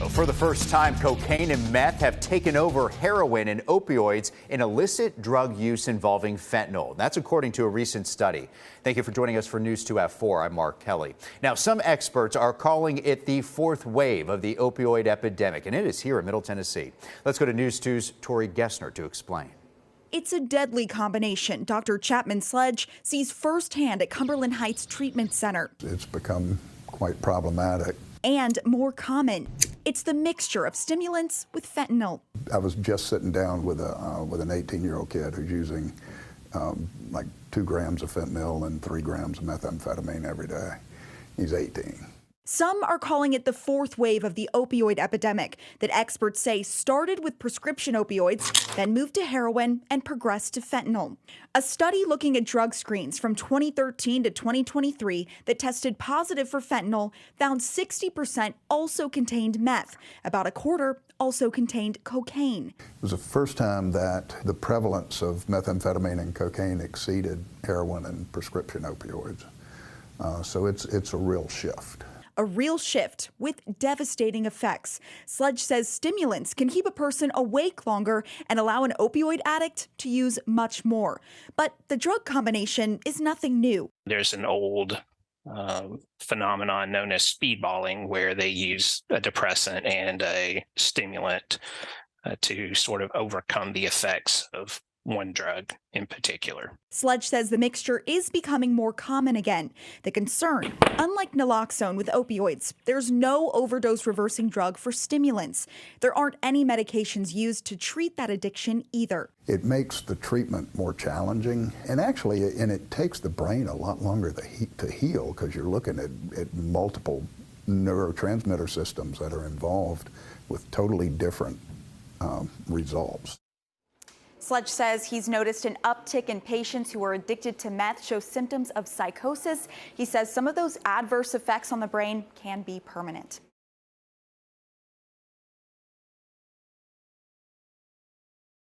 Nashville. For the first time, cocaine and meth have taken over heroin and opioids in illicit drug use involving fentanyl. That's according to a recent study. Thank you for joining us for News 2 at 4. I'm Mark Kelly. Now, some experts are calling it the fourth wave of the opioid epidemic, and it is here in Middle Tennessee. Let's go to News 2's Tori Gessner to explain. It's a deadly combination. Dr. Chapman Sledge sees firsthand at Cumberland Heights Treatment Center. It's become quite problematic. And more common. It's the mixture of stimulants with fentanyl. I was just sitting down with an 18-year-old kid who's using like 2 grams of fentanyl and 3 grams of methamphetamine every day. He's 18. Some are calling it the fourth wave of the opioid epidemic that experts say started with prescription opioids, then moved to heroin and progressed to fentanyl. A study looking at drug screens from 2013 to 2023 that tested positive for fentanyl found 60% also contained meth. About a quarter also contained cocaine. It was the first time that the prevalence of methamphetamine and cocaine exceeded heroin and prescription opioids. So it's a real shift. A real shift with devastating effects. Sledge says stimulants can keep a person awake longer and allow an opioid addict to use much more. But the drug combination is nothing new. There's an old phenomenon known as speedballing, where they use a depressant and a stimulant to sort of overcome the effects of one drug in particular. Sledge says the mixture is becoming more common again. The concern, unlike naloxone with opioids, there's no overdose reversing drug for stimulants. There aren't any medications used to treat that addiction either. It makes the treatment more challenging, and actually, it takes the brain a lot longer to heal, because you're looking at multiple neurotransmitter systems that are involved with totally different results. Sledge says he's noticed an uptick in patients who are addicted to meth show symptoms of psychosis. He says some of those adverse effects on the brain can be permanent.